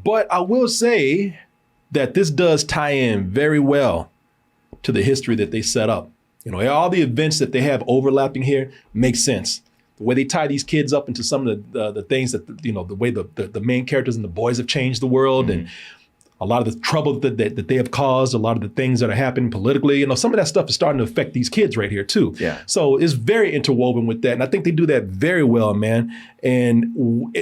But I will say that this does tie in very well to the history that they set up. You know, all the events that they have overlapping here make sense. The way they tie these kids up into some of the things that, you know, the way the main characters and the boys have changed the world, and a lot of the trouble that they have caused, a lot of the things that are happening politically, you know, some of that stuff is starting to affect these kids right here too. Yeah. So it's very interwoven with that. And I think they do that very well, man. And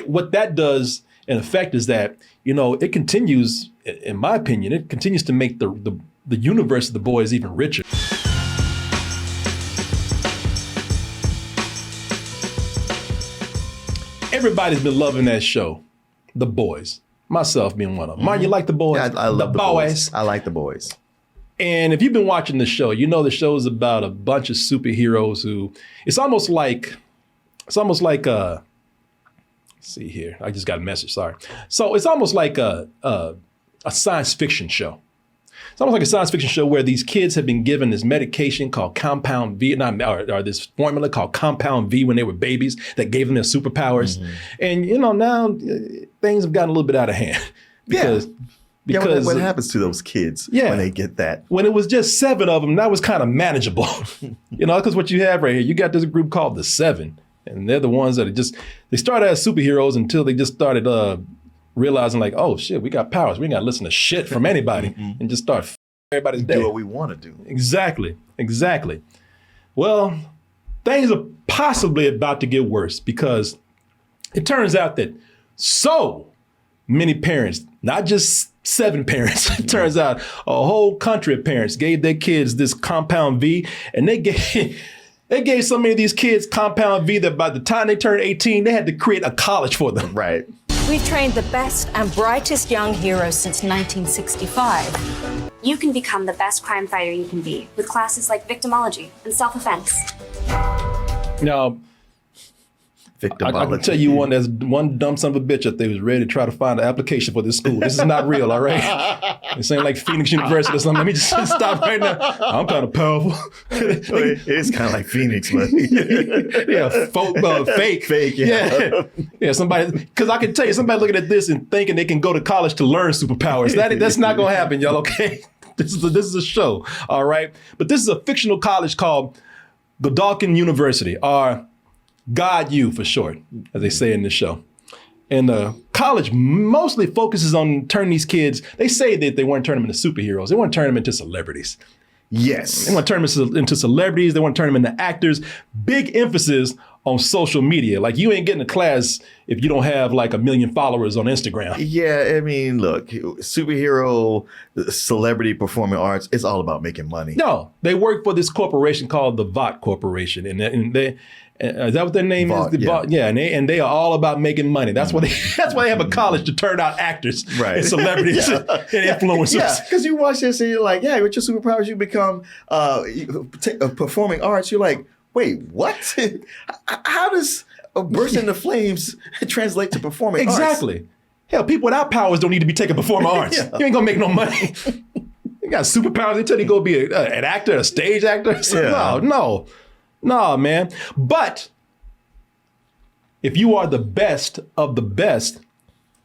what that does in effect is that, you know, it continues, in my opinion, it continues to make the universe of the boys even richer. Everybody's been loving that show, The Boys. Myself being one of them. Martin, you like The Boys? Yeah, I love The Boys. I like The Boys. And if you've been watching the show, you know the show is about a bunch of superheroes who, it's almost like, let's see here, I just got a message, sorry. So it's almost like a science fiction show. It's almost like a science fiction show where these kids have been given this medication called Compound V, or this formula called Compound V when they were babies that gave them their superpowers. And, you know, now things have gotten a little bit out of hand. Because what happens to those kids when they get that? When it was just 7 of them, that was kind of manageable. You know, because what you have right here, you got this group called the 7. And they're the ones that they started as superheroes until they just started realizing like, oh shit, we got powers. We ain't got to listen to shit from anybody and just start everybody's day. Do what we want to do. Exactly. Well, things are possibly about to get worse because it turns out that so many parents, not just 7 parents, it turns out a whole country of parents gave their kids this Compound V, and they gave so many of these kids Compound V that by the time they turned 18, they had to create a college for them. Right. We've trained the best and brightest young heroes since 1965. You can become the best crime fighter you can be with classes like victimology and self-defense. Now, I can tell you one dumb son of a bitch up there who's ready to try to find an application for this school. This is not real, all right? This ain't like Phoenix University or something. Let me just stop right now. I'm kind of powerful. It is kind of like Phoenix, but fake. Fake, yeah. Somebody, because I can tell you, somebody looking at this and thinking they can go to college to learn superpowers. That's not going to happen, y'all, okay? This is a show, all right? But this is a fictional college called Godolphin University, or God U for short, as they say in the show. And the college mostly focuses on turning these kids, they say that they want to turn them into superheroes. They want to turn them into celebrities. Yes. They want to turn them into celebrities. They want to turn them into actors. Big emphasis on social media. Like you ain't getting a class if you don't have like 1 million followers on Instagram. Yeah, I mean, look, superhero, celebrity performing arts, it's all about making money. No, they work for this corporation called the Vought Corporation. And they is that what their name is? Yeah. And they are all about making money. That's why they have a college to turn out actors and celebrities and influencers. Yeah, because you watch this and you're like, yeah, with your superpowers, you become performing arts. You're like, wait, what? How does a burst into flames translate to performing arts? Exactly. Hell, people without powers don't need to be taking performing arts. You ain't gonna make no money. You got superpowers. They tell you to go be an actor, a stage actor. So No, man. But if you are the best of the best,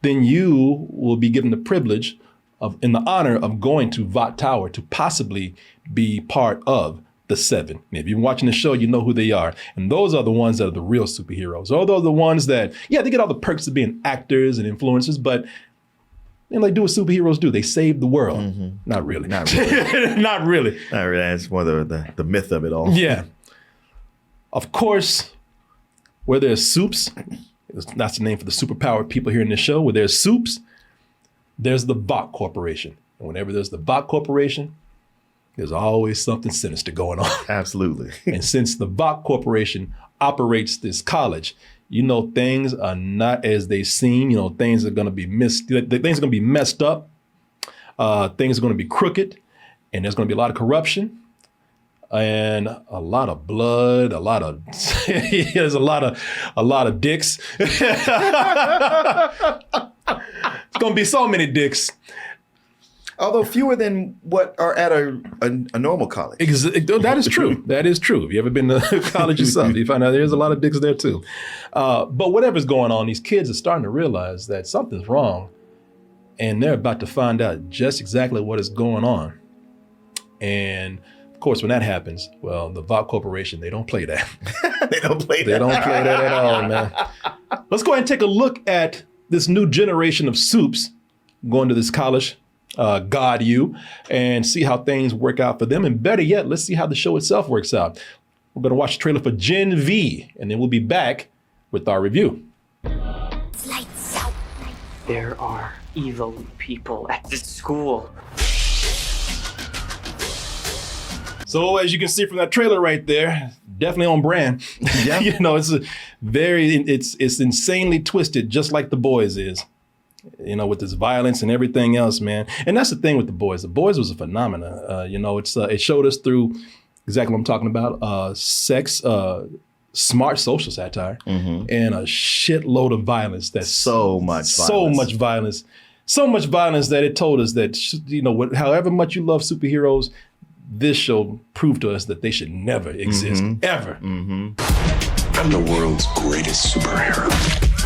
then you will be given the privilege and the honor of going to Vought Tower to possibly be part of the 7. And if you've been watching the show, you know who they are. And those are the ones that are the real superheroes. Those are the ones that, they get all the perks of being actors and influencers, but they do what superheroes do. They save the world. Mm-hmm. Not really. Not really. Not really. Not really. That's one of the myth of it all. Yeah. Of course, where there's soups, that's the name for the superpowered people here in this show, where there's soups, there's the Vought Corporation. And whenever there's the Vought Corporation, there's always something sinister going on. Absolutely. And since the Vought Corporation operates this college, things are not as they seem. Things are going to be things are going to be messed up. Things are going to be crooked, and there's going to be a lot of corruption. And a lot of blood, there's a lot of dicks. It's gonna be so many dicks. Although fewer than what are at a normal college. That is true. That is true. If you ever been to college yourself, you find out there's a lot of dicks there too. But whatever's going on, these kids are starting to realize that something's wrong and they're about to find out just exactly what is going on. And of course, when that happens, well, the Vought Corporation, they don't play that. They don't play They that. don't play that at all, man. Let's go ahead and take a look at this new generation of Supes going to this college, God U, and see how things work out for them. And better yet, let's see how the show itself works out. We're going to watch the trailer for Gen V, and then we'll be back with our review. Lights out. There are evil people at this school. So as you can see from that trailer right there, definitely on brand. Yeah. You know, it's insanely twisted, just like The Boys is. You know, with this violence and everything else, man. And that's the thing with The Boys. The Boys was a phenomenon. You know, it showed us through exactly what I'm talking about. Sex, smart social satire, and a shitload of violence. That's So much violence. So much violence that it told us that, you know, however much you love superheroes, this show proved to us that they should never exist, ever. I'm the world's greatest superhero.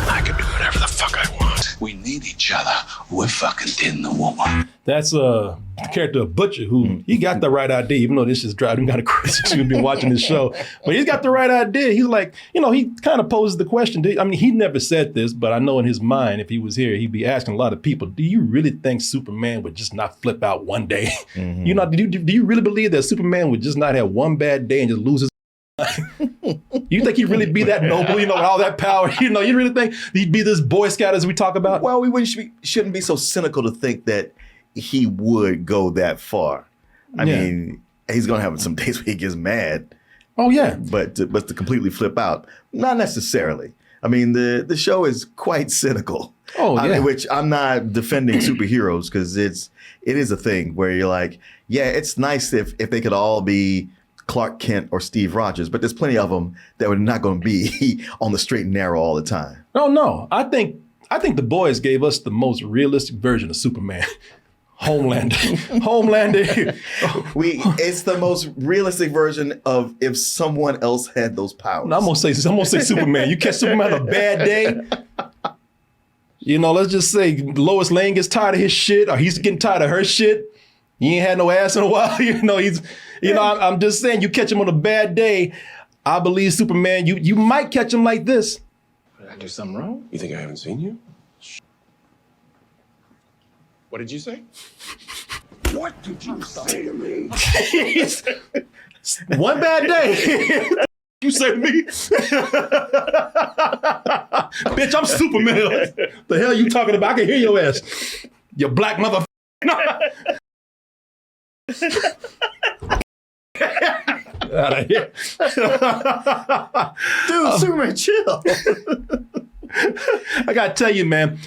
I can do whatever the fuck I want. We need each other. We're fucking in the woman. That's the character of Butcher, who he got the right idea, even though this is driving kind of crazy to be watching this show. But he's got the right idea. He's like, you know, he kind of poses the question. I mean, he never said this, but I know in his mind, if he was here, he'd be asking a lot of people, do you really think Superman would just not flip out one day? You know, do you really believe that Superman would just not have one bad day and just lose his You think he'd really be that noble, you know, with all that power? You know, you really think he'd be this Boy Scout as we talk about? Well, shouldn't be so cynical to think that he would go that far. I mean, he's going to have some days where he gets mad. Oh, yeah. But to completely flip out, not necessarily. I mean, the show is quite cynical. Oh, yeah. Which I'm not defending superheroes, because it is a thing where you're like, yeah, it's nice if they could all be Clark Kent or Steve Rogers, but there's plenty of them that are not going to be on the straight and narrow all the time. Oh, no. I think The Boys gave us the most realistic version of Superman. Homelander. It's the most realistic version of if someone else had those powers. I'm gonna say Superman. You catch Superman on a bad day. You know, let's just say Lois Lane gets tired of his shit, or he's getting tired of her shit. He ain't had no ass in a while. You know, I'm just saying, you catch him on a bad day. I believe Superman. You might catch him like this. Did I do something wrong? You think I haven't seen you? What did you say? What did you say to me? One bad day. You say to me? Bitch, I'm Superman. The hell you talking about? I can hear your ass. You black mother. Out of here. Dude, Superman, chill. I gotta tell you, man.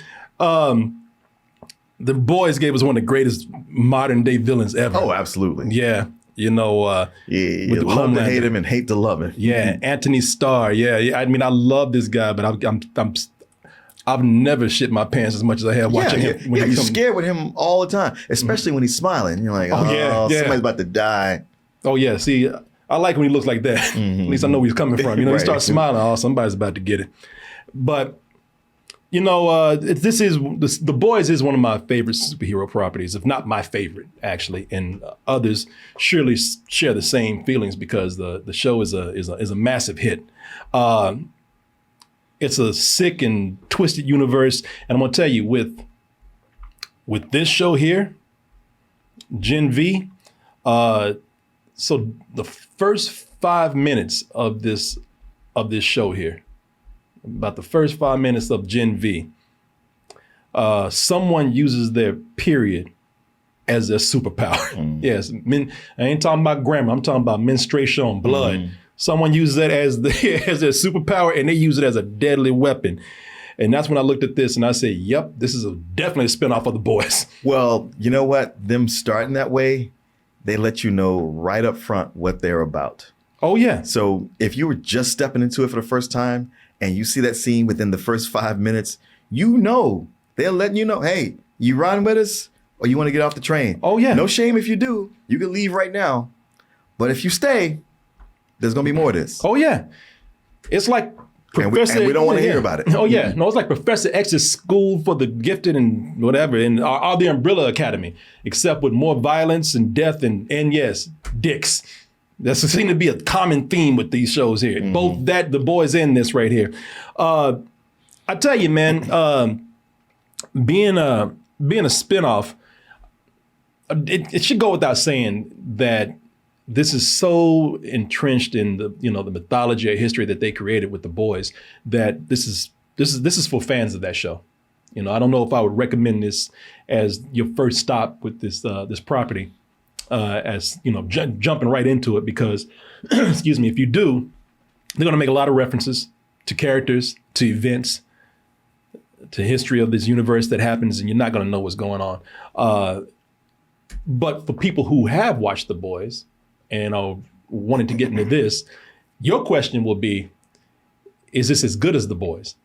The Boys gave us one of the greatest modern day villains ever. Oh, absolutely. Yeah. You know, You love to hate him and hate to love him. Yeah, Anthony Starr. Yeah. I mean, I love this guy, but I've never shit my pants as much as I have watching him. You're scared with him all the time, especially when he's smiling. You're like, somebody's about to die. Oh yeah. See, I like when he looks like that. At least I know where he's coming from. You know, he starts smiling. Oh, somebody's about to get it. But you know, The Boys is one of my favorite superhero properties, if not my favorite, actually. And others surely share the same feelings because the show is a massive hit. It's a sick and twisted universe, and I'm gonna tell you, with this show here, Gen V. So the first 5 minutes of this show here. About the first 5 minutes of Gen V, someone uses their period as their superpower. Yes, I ain't talking about grammar. I'm talking about menstruation, blood. Someone uses that as their superpower, and they use it as a deadly weapon. And that's when I looked at this and I said, yep, this is definitely a spinoff of The Boys. Well, you know what? Them starting that way, they let you know right up front what they're about. Oh, yeah. So if you were just stepping into it for the first time, and you see that scene within the first 5 minutes, you know, they're letting you know, hey, you riding with us or you want to get off the train? Oh, yeah. No shame if you do. You can leave right now. But if you stay, there's going to be more of this. Oh, yeah. It's like And we don't want to hear about it. Oh yeah, no, it's like Professor X's School for the Gifted and whatever, and all the Umbrella Academy, except with more violence and death and yes, dicks. That seems to be a common theme with these shows here. Both that the boys in this right here. I tell you, man, being a spinoff, it should go without saying that this is so entrenched in the the mythology or history that they created with the boys that this is for fans of that show. I don't know if I would recommend this as your first stop with this property, as jumping right into it, because excuse me, if you do, they're going to make a lot of references to characters, to events, to history of this universe that happens, and you're not going to know what's going on. But for people who have watched The Boys and are wanting to get into this, your question will be, is this as good as The Boys?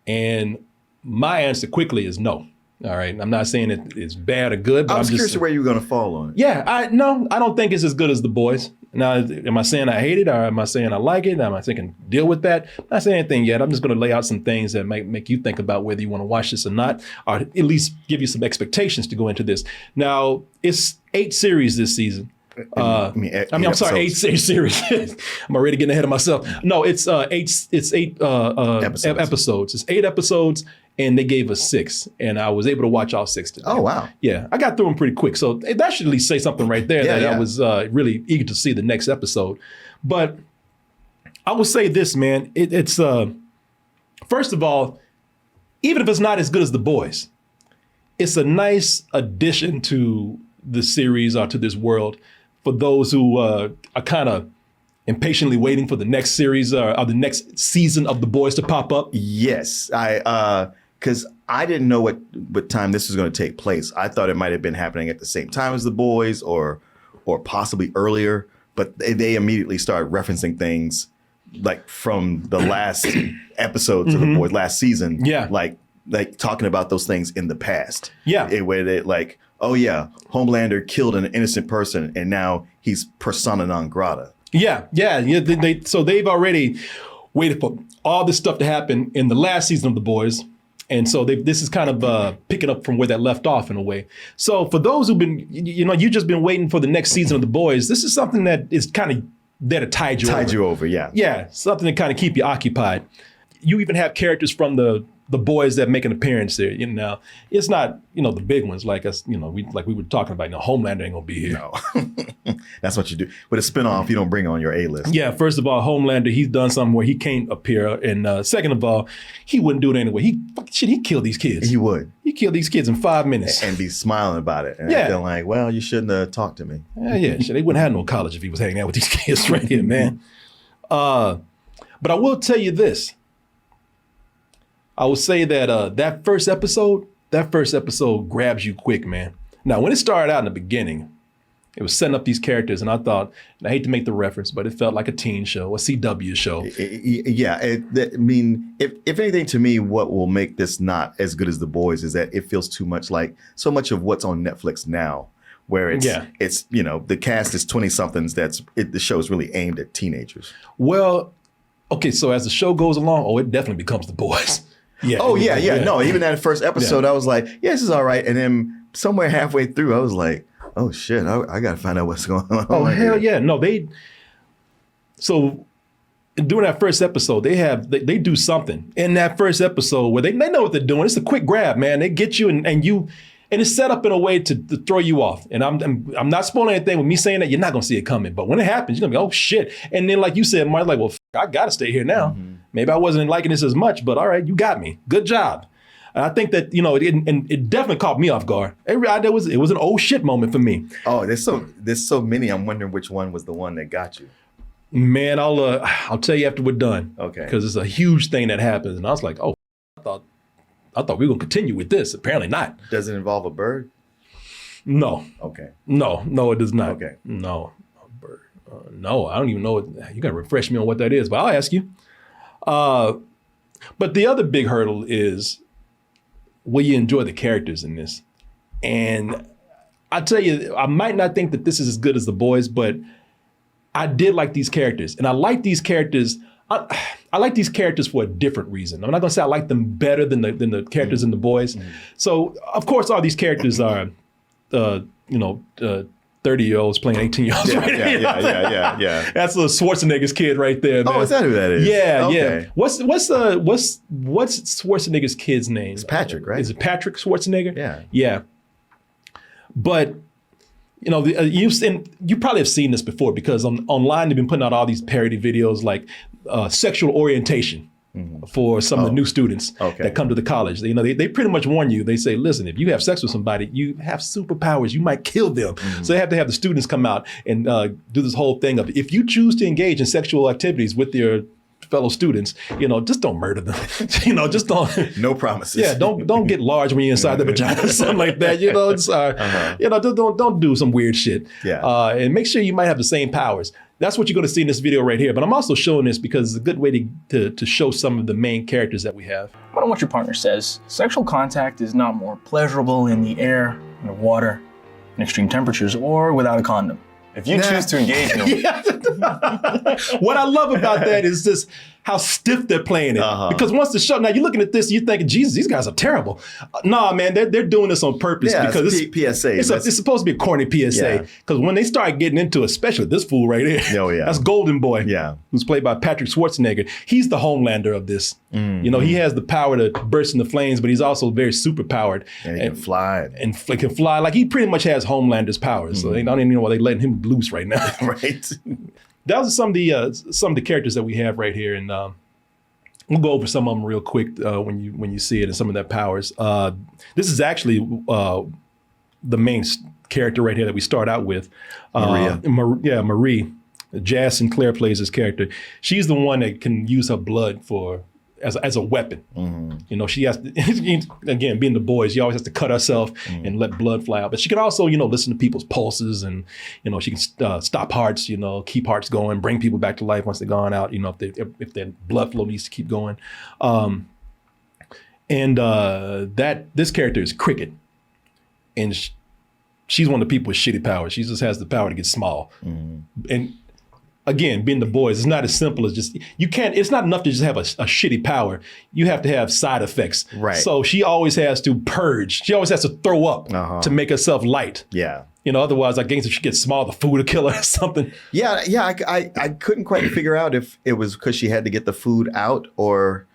And my answer quickly is no. All right. I'm not saying it's bad or good, but I was I'm just curious where you were going to fall on it. Yeah, I don't think it's as good as The Boys. Now, am I saying I hate it, or am I saying I like it? Am I thinking deal with that? I'm not saying anything yet. I'm just going to lay out some things that might make you think about whether you want to watch this or not, or at least give you some expectations to go into this. Now, it's 8 series this season. I'm sorry, 8 series. I'm already getting ahead of myself. No, it's 8 episodes. It's 8 episodes, and they gave us 6, and I was able to watch all 6 today. Oh, wow. Yeah, I got through them pretty quick. So that should at least say something right there that I was really eager to see the next episode. But I will say this, man. It's first of all, even if it's not as good as The Boys, it's a nice addition to the series or to this world for those who are kind of impatiently waiting for the next series or the next season of The Boys to pop up. Yes, because I didn't know what time this was going to take place. I thought it might have been happening at the same time as The Boys or possibly earlier, but they immediately started referencing things like from the last episodes of The Boys last season. Yeah. Like talking about those things in the past. Yeah. Where they like, oh yeah, Homelander killed an innocent person and now he's persona non grata. Yeah. So they've already waited for all this stuff to happen in the last season of The Boys. And so this is kind of picking up from where that left off in a way. So for those who've been, you've just been waiting for the next season of The Boys, this is something that is kind of there to tide you over. Tide you over, yeah. Yeah, something to kind of keep you occupied. You even have characters from the Boys that make an appearance there. Now, it's not, the big ones like us, we were talking about, Homelander ain't gonna be here. No. That's what you do. With a spinoff, you don't bring on your A-list. Yeah, first of all, Homelander, he's done something where he can't appear. And second of all, he wouldn't do it anyway. He'd kill these kids. He would. He'd kill these kids in 5 minutes. And be smiling about it. And Yeah. feeling like, well, you shouldn't have talked to me. Yeah, they wouldn't have no college if he was hanging out with these kids right here, man. But I will tell you this. I will say that that first episode grabs you quick, man. Now, when it started out in the beginning, it was setting up these characters, and I thought, and I hate to make the reference, but it felt like a teen show, a CW show. Yeah, if anything, to me, what will make this not as good as The Boys is that it feels too much like so much of what's on Netflix now, where it's the cast is 20-somethings. The show is really aimed at teenagers. Well, okay, so as the show goes along, it definitely becomes The Boys. Yeah. Oh yeah. No, even that first episode, I was like, yeah, this is all right. And then somewhere halfway through, I was like, oh shit, I got to find out what's going on. Oh hell yeah. No, so during that first episode, they do something in that first episode where they know what they're doing. It's a quick grab, man. They get you and it's set up in a way to throw you off. And I'm not spoiling anything with me saying that. You're not gonna see it coming. But when it happens, you're gonna be, oh shit. And then like you said, Mark, like, well, I gotta stay here now. Mm-hmm. Maybe I wasn't liking this as much, but all right, you got me. Good job. And I think that, it definitely caught me off guard. It was an oh shit moment for me. Oh, there's so many. I'm wondering which one was the one that got you. Man, I'll tell you after we're done. Okay. Because it's a huge thing that happens. And I was like, oh, I thought we were gonna continue with this. Apparently not. Does it involve a bird? No. Okay. No, it does not. Okay. No, a bird. No, I don't even know. You gotta refresh me on what that is, but I'll ask you. But the other big hurdle is, will you enjoy the characters in this? And I tell you, I might not think that this is as good as The Boys, but I did like these characters. And I like these characters I like these characters for a different reason. I'm not gonna say I like them better than the characters in The Boys. So of course all these characters are, 30-year-olds playing 18-year-olds. Yeah. That's Schwarzenegger's kid right there, man. Oh, is that who that is? Yeah, Okay. yeah. What's Schwarzenegger's kid's name? It's Patrick, right? Is it Patrick Schwarzenegger? Yeah. Yeah. But you probably have seen this before because online they've been putting out all these parody videos like sexual orientation for some of the new students that come to the college. They pretty much warn you. They say, listen, if you have sex with somebody, you have superpowers. You might kill them. So they have to have the students come out and do this whole thing of if you choose to engage in sexual activities with your fellow students, just don't murder them. Just don't. No promises. Yeah, don't get large when you're inside the vagina or something like that. Just don't do some weird shit. Yeah. And make sure you might have the same powers. That's what you're going to see in this video right here. But I'm also showing this because it's a good way to show some of the main characters that we have. No matter what your partner says, sexual contact is not more pleasurable in the air, in the water, in extreme temperatures, or without a condom. If you choose to engage in What I love about that is just how stiff they're playing it. Because once the show, now you're looking at this, you're thinking, Jesus, these guys are terrible. Nah, man, they're doing this on purpose because it's PSA. It's supposed to be a corny PSA. Because when they start getting into it, especially this fool right here, that's Golden Boy, who's played by Patrick Schwarzenegger. He's the Homelander of this. He has the power to burst into flames, but he's also very super powered. And he can fly. And can fly. Like he pretty much has Homelander's powers. So I don't even know why they're letting him loose right now. Right. That was some of the characters that we have right here, and we'll go over some of them real quick when you see it and some of their powers. This is actually the main character right here that we start out with, Marie. Jazz Sinclair plays this character. She's the one that can use her blood as a weapon. She has to, again, being The Boys, she always has to cut herself and let blood fly out. But she can also, listen to people's pulses and, she can stop hearts, keep hearts going, bring people back to life once they're gone out, if their blood flow needs to keep going. This character is Cricket. And she's one of the people with shitty powers. She just has the power to get small. And again, being The Boys, it's not as simple as just, it's not enough to just have a shitty power. You have to have side effects. Right. So she always has to purge. She always has to throw up to make herself light. Yeah. Otherwise, I guess if she gets small, the food will kill her or something. Yeah. I couldn't quite figure out if it was because she had to get the food out or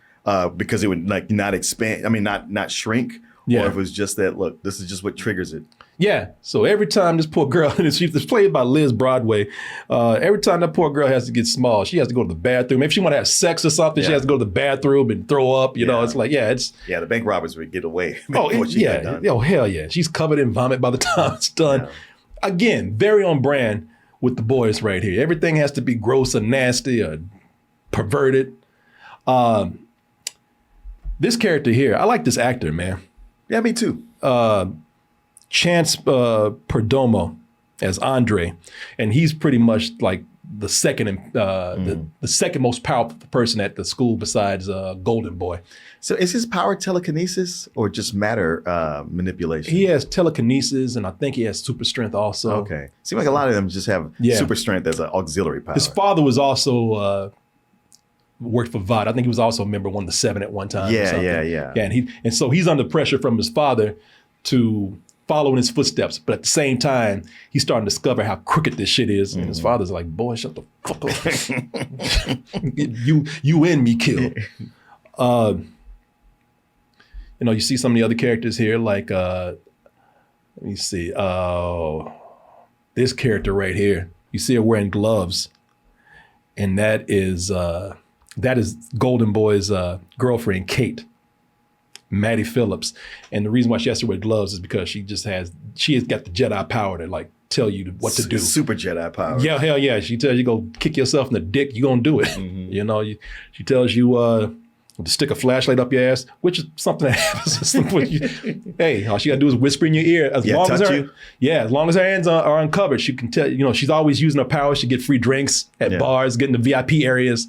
because it would not expand, not shrink. Or if it was just that, look, this is just what triggers it. Yeah. So every time this poor girl, and she's played by Liz Broadway, every time that poor girl has to get small, she has to go to the bathroom. If she want to have sex or something, she has to go to the bathroom and throw up. It's like, the bank robbers would get away. Oh, hell yeah. She's covered in vomit by the time it's done. Yeah. Again, very on brand with The Boys right here. Everything has to be gross or nasty or perverted. This character here, I like this actor, man. Yeah, me too. Chance Perdomo as Andre, and he's pretty much like the second the second most powerful person at the school besides Golden Boy. So is his power telekinesis or just matter manipulation? He has telekinesis, and I think he has super strength also. Okay, seems like a lot of them just have super strength as an auxiliary power. His father was also worked for VOD. I think he was also a member of one of the Seven at one time. Yeah. And so he's under pressure from his father to follow in his footsteps. But at the same time, he's starting to discover how crooked this shit is. And his father's like, boy, shut the fuck up. you and me kill. You see some of the other characters here, like, let me see. This character right here, you see her wearing gloves. And that is Golden Boy's girlfriend, Kate, Maddie Phillips. And the reason why she has to wear gloves is because she has got the Jedi power to like tell you what to do. Super Jedi power. Yeah, hell yeah. She tells you go kick yourself in the dick, you're gonna do it. She tells you to stick a flashlight up your ass, which is something that happens. Hey, all she gotta do is whisper in your ear. As long as her hands are uncovered, she can tell, she's always using her powers to get free drinks at bars, getting the VIP areas.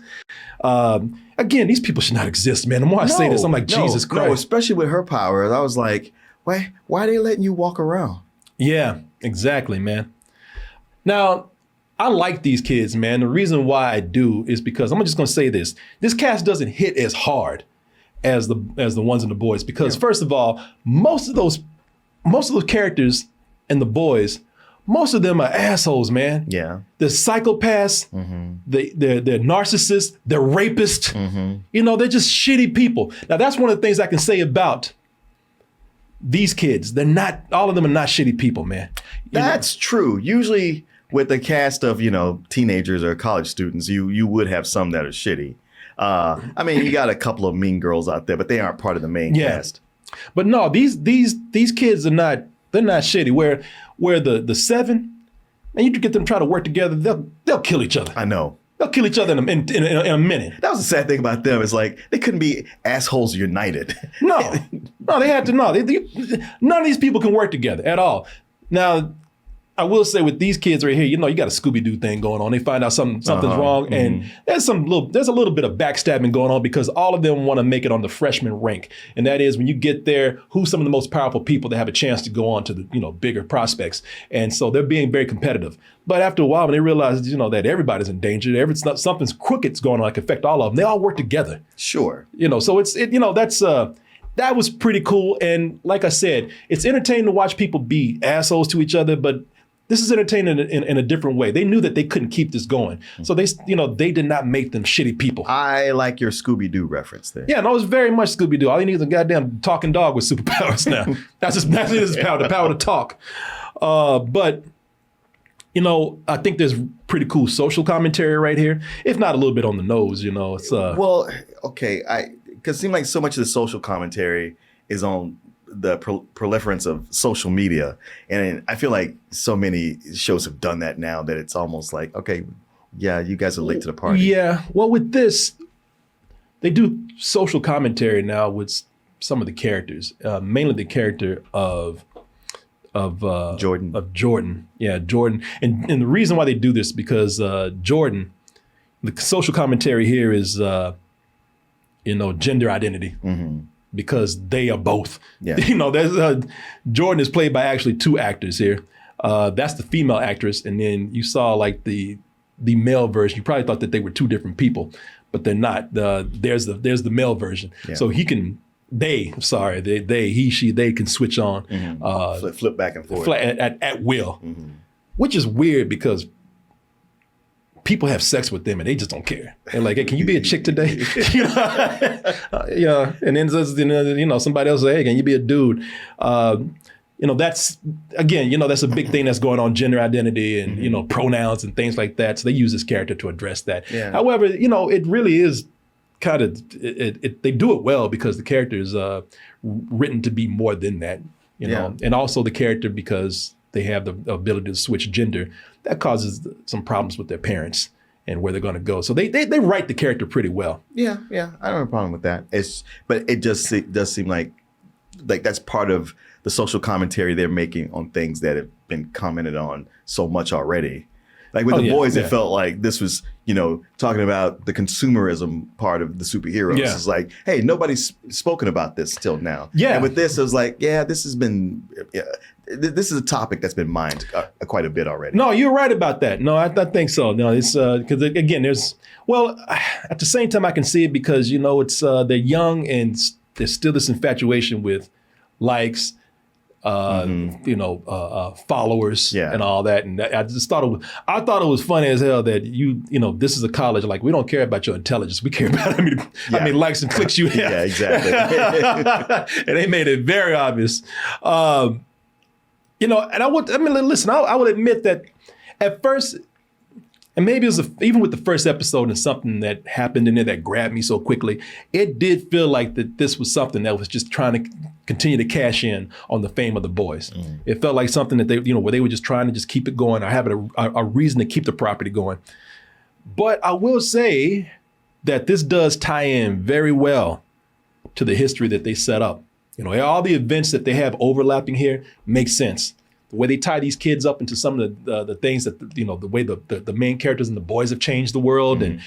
Again, these people should not exist, man. The more I say this, I'm like, Jesus Christ. No, especially with her powers. I was like, why are they letting you walk around? Yeah, exactly, man. Now, I like these kids, man. The reason why I do is because I'm just gonna say this. This cast doesn't hit as hard as the ones in The Boys. Because first of all, most of those characters in The Boys, most of them are assholes, man. Yeah. They're psychopaths, they're narcissists, they're rapists. You know, they're just shitty people. Now that's one of the things I can say about these kids. They're not, all of them are not shitty people, man. That's true. Usually with a cast of, teenagers or college students, you would have some that are shitty. I mean, you got a couple of mean girls out there, but they aren't part of the main cast. But no, these kids are not, they're not shitty. Where the seven, man, you get them to try to work together, they'll kill each other. I know. They'll kill each other in a minute. That was the sad thing about them. It's like they couldn't be assholes united. No, they had to. No, none of these people can work together at all. Now, I will say with these kids right here, you got a Scooby-Doo thing going on. They find out something's wrong, and there's a little bit of backstabbing going on because all of them want to make it on the freshman rank, and that is when you get there, who's some of the most powerful people that have a chance to go on to the bigger prospects, and so they're being very competitive. But after a while, when they realize that everybody's in danger, something's crooked's going on that can affect all of them, they all work together. Sure. So that was pretty cool, and like I said, it's entertaining to watch people be assholes to each other, but this is entertaining in a different way. They knew that they couldn't keep this going. So they did not make them shitty people. I like your Scooby-Doo reference there. Yeah, no, it's very much Scooby-Doo. All you need is a goddamn talking dog with superpowers now. That's his power, the power to talk. But, I think there's pretty cool social commentary right here. If not a little bit on the nose, it's Well, okay, because it seems like so much of the social commentary is on the proliferance of social media. And I feel like so many shows have done that now that it's almost like, okay, yeah, you guys are late to the party. Yeah, well, with this, they do social commentary now with some of the characters, mainly the character of Jordan. Of Jordan. Yeah, Jordan. And the reason why they do this because Jordan, the social commentary here is, gender identity. Because they are both. Yeah. There's Jordan is played by actually two actors here. That's the female actress, and then you saw like the male version. You probably thought that they were two different people, but they're not. There's the male version. Yeah. So he can. He, she, they can switch on. Flip back and forth at will, which is weird because people have sex with them and they just don't care. They're like, hey, can you be a chick today? And then somebody else say, hey, can you be a dude? That's again, that's a big thing that's going on, gender identity and pronouns and things like that. So they use this character to address that. Yeah. However, it really is kind of they do it well because the character is written to be more than that. And also the character because they have the ability to switch gender. That causes some problems with their parents and where they're going to go. So they write the character pretty well. Yeah, I don't have a problem with that. But it does seem like that's part of the social commentary they're making on things that have been commented on so much already. Like with The Boys, it felt like this was, talking about the consumerism part of the superheroes. Yeah. It's like, hey, nobody's spoken about this till now. Yeah. And with this, it was like, this has been, this is a topic that's been mined quite a bit already. No, you're right about that. No, I think so. No, it's because again, at the same time I can see it because, it's they're young and there's still this infatuation with likes, followers and all that. And I just thought it was funny as hell that this is a college, like we don't care about your intelligence. We care about how many likes and clicks you have. Yeah, exactly. And they made it very obvious. And I would admit that at first, and maybe it was even with the first episode and something that happened in there that grabbed me so quickly, it did feel like that this was something that was just trying to continue to cash in on the fame of The Boys. It felt like something that they, where they were just trying to just keep it going or having a reason to keep the property going. But I will say that this does tie in very well to the history that they set up. All the events that they have overlapping here make sense. The way they tie these kids up into some of the things that, the way the main characters in The Boys have changed the world and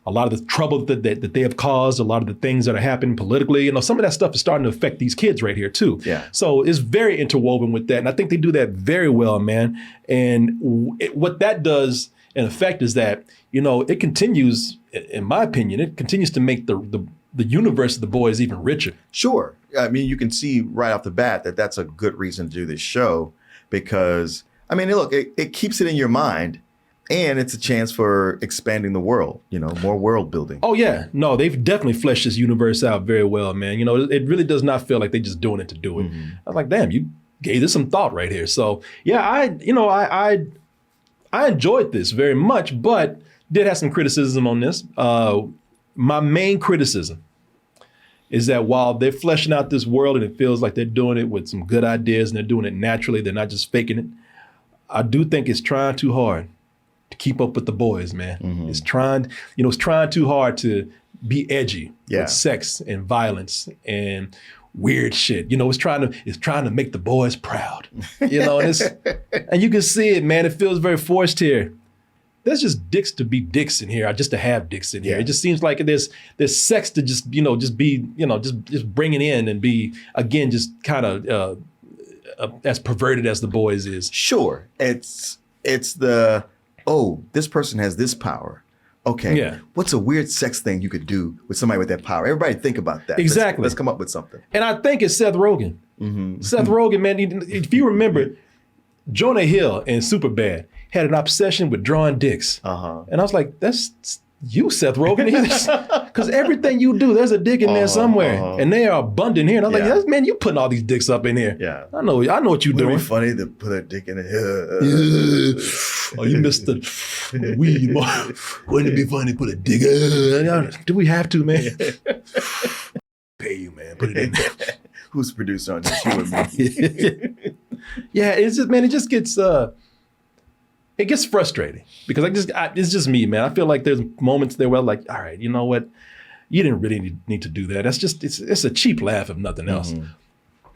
a lot of the trouble that they have caused, a lot of the things that are happening politically, some of that stuff is starting to affect these kids right here too. Yeah. So it's very interwoven with that. And I think they do that very well, man. And what that does in effect is that, it continues, in my opinion, it continues to make the universe of The Boys even richer. Sure. I mean, you can see right off the bat that that's a good reason to do this show because, I mean, look, it keeps it in your mind and it's a chance for expanding the world, more world building. Oh, yeah. No, they've definitely fleshed this universe out very well, man. It really does not feel like they're just doing it to do it. I was like, damn, you gave this some thought right here. So, yeah, I enjoyed this very much, but did have some criticism on this. My main criticism is that while they're fleshing out this world and it feels like they're doing it with some good ideas and they're doing it naturally, they're not just faking it, I do think it's trying too hard to keep up with The Boys, man. It's trying too hard to be edgy with sex and violence and weird shit. It's trying to make The Boys proud. And you can see it, man. It feels very forced here. There's just dicks to be dicks in here, or just to have dicks in here. It just seems like there's sex to just be just bring it in and be again just kind of as perverted as The Boys is. Sure, it's the this person has this power. Okay, yeah. What's a weird sex thing you could do with somebody with that power? Everybody think about that. Exactly. Let's come up with something. And I think it's Seth Rogen. Seth Rogen, man. If you remember, Jonah Hill in Superbad had an obsession with drawing dicks. And I was like, that's you, Seth Rogen. Because everything you do, there's a dick in there somewhere. And they are abundant here. And I'm like, man, you putting all these dicks up in here. Yeah. I know what you're doing. It'd be funny to put a dick in it. Oh, you missed the weed. Wouldn't it be funny to put a dick in? Do we have to, man? Pay you, man. Put it in there. Who's the producer on this? You and me. Yeah, it's just, man, it just gets... it gets frustrating because it's just me, man. I feel like there's moments there where I'm like, all right, you know what? You didn't really need to do that. That's just, it's a cheap laugh if nothing else.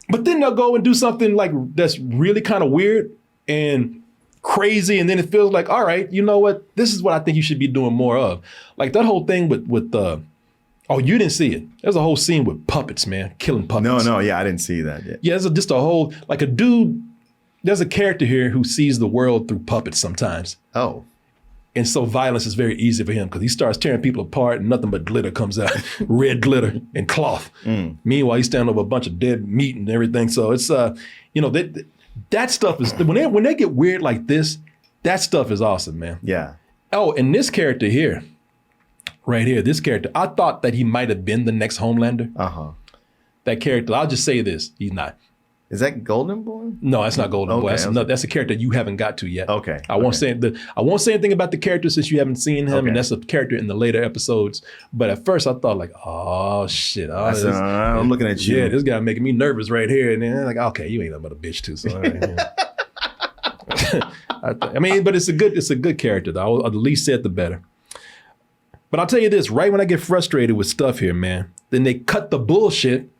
But then they'll go and do something like that's really kind of weird and crazy. And then it feels like, all right, you know what? This is what I think you should be doing more of. Like that whole thing with oh, you didn't see it. There's a whole scene with puppets, man, killing puppets. No, yeah, I didn't see that yet. Yeah, there's just a whole, like a dude, there's a character here who sees the world through puppets sometimes. Oh. And so violence is very easy for him because he starts tearing people apart and nothing but glitter comes out, red glitter and cloth. Meanwhile, he's standing over a bunch of dead meat and everything. So it's, that stuff is, when they get weird like this, that stuff is awesome, man. Yeah. Oh, and this character here, right here, this character, I thought that he might have been the next Homelander. That character, I'll just say this, he's not. Is that Golden Boy? No, that's not Golden Boy. That's a character you haven't got to yet. Okay. I won't say anything about the character since you haven't seen him, and that's a character in the later episodes. But at first I thought like, oh shit. I'm looking at you. Yeah, this guy making me nervous right here. And then like, okay, you ain't nothing but a bitch too. So all right, yeah. I mean, but it's a good character though. I'll at least say it the better. But I'll tell you this, right when I get frustrated with stuff here, man, then they cut the bullshit.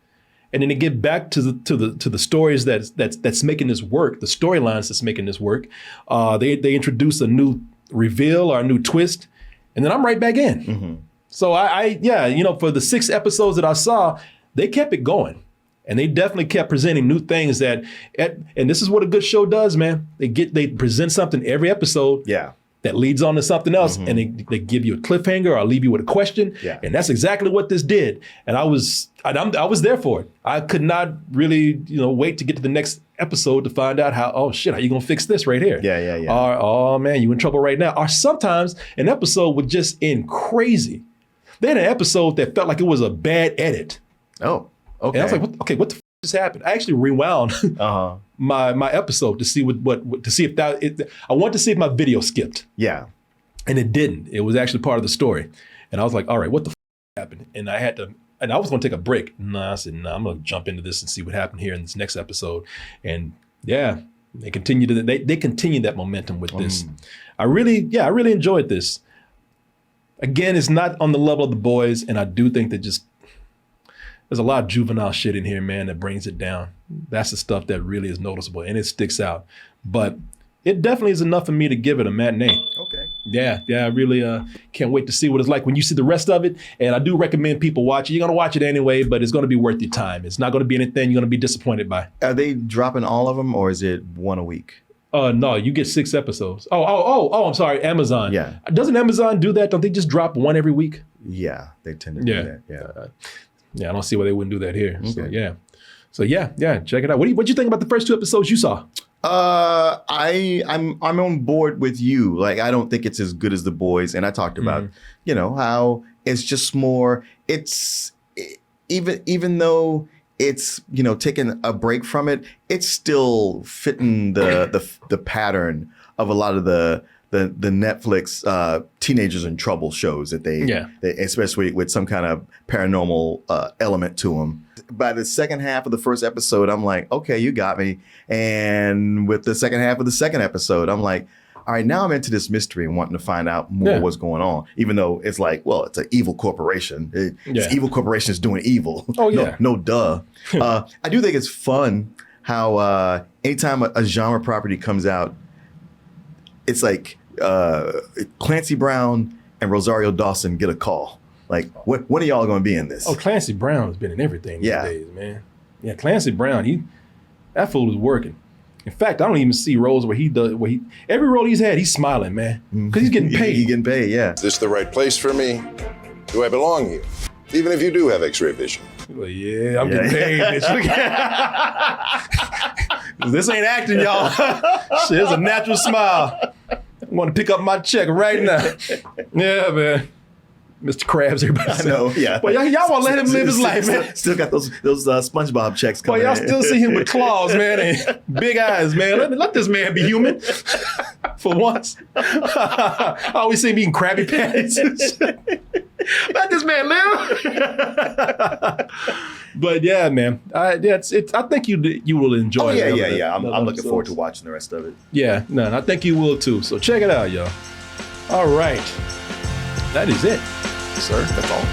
And then they get back to the stories that's making this work, the storylines that's making this work. They introduce a new reveal or a new twist, and then I'm right back in. So for the 6 episodes that I saw, they kept it going, and they definitely kept presenting new things and this is what a good show does, man. They present something every episode. Yeah. That leads on to something else, and they give you a cliffhanger or leave you with a question, and that's exactly what this did. And I was there for it. I could not really, wait to get to the next episode to find out how you gonna fix this right here? Yeah. Or, oh man, you in trouble right now. Or sometimes an episode would just end crazy. They had an episode that felt like it was a bad edit. Oh, okay. And I was like, what the f just happened? I actually rewound my episode to see I wanted to see if my video skipped. Yeah. And it didn't. It was actually part of the story. And I was like, all right, what the f happened? And I was going to take a break. I said, I'm going to jump into this and see what happened here in this next episode. And yeah, they continue that momentum with this. I really enjoyed this. Again, it's not on the level of The Boys. And I do think that there's a lot of juvenile shit in here, man, that brings it down. That's the stuff that really is noticeable and it sticks out. But it definitely is enough for me to give it a matinee. Okay. Yeah, I really can't wait to see what it's like when you see the rest of it. And I do recommend people watch it. You're going to watch it anyway, but it's going to be worth your time. It's not going to be anything you're going to be disappointed by. Are they dropping all of them or is it one a week? No, you get 6 episodes. I'm sorry, Amazon. Yeah. Doesn't Amazon do that? Don't they just drop one every week? Yeah, they tend to do that. Yeah. Yeah, I don't see why they wouldn't do that here. Okay. So yeah, check it out. What'd you think about the first 2 episodes you saw? I'm on board with you. Like, I don't think it's as good as The Boys, and I talked about, how it's just more. It's even though it's taking a break from it, it's still fitting the pattern of a lot of the Netflix teenagers in trouble shows that they especially with some kind of paranormal element to them. By the second half of the first episode, I'm like, okay, you got me. And with the second half of the second episode, I'm like, all right, now I'm into this mystery and wanting to find out more what's going on. Even though it's like, well, it's an evil corporation. It's evil corporation is doing evil. Oh, yeah. No duh. I do think it's fun how anytime a genre property comes out, it's like Clancy Brown and Rosario Dawson get a call. Like, when are y'all going to be in this? Oh, Clancy Brown has been in everything these days, man. Yeah, Clancy Brown, that fool is working. In fact, I don't even see roles where every role he's had, he's smiling, man, because he's getting paid. He's getting paid, yeah. Is this the right place for me? Do I belong here? Even if you do have X-ray vision. Well, yeah, I'm getting paid, bitch. This ain't acting, y'all. Shit, it's a natural smile. I want to pick up my check right now. Yeah, man. Mr. Krabs, everybody. I know, yeah. But y'all want to let him live his life, man. Still got those SpongeBob checks coming. Boy, y'all still see him with claws, man, and big eyes, man. Let this man be human for once. I always see him eating Krabby Patties. Let this man live. But yeah, man, I think you will enjoy. Oh it. Yeah. I'm looking forward to watching the rest of it. Yeah, no, I think you will too. So check it out, y'all. All right, that is it, sir. That's all.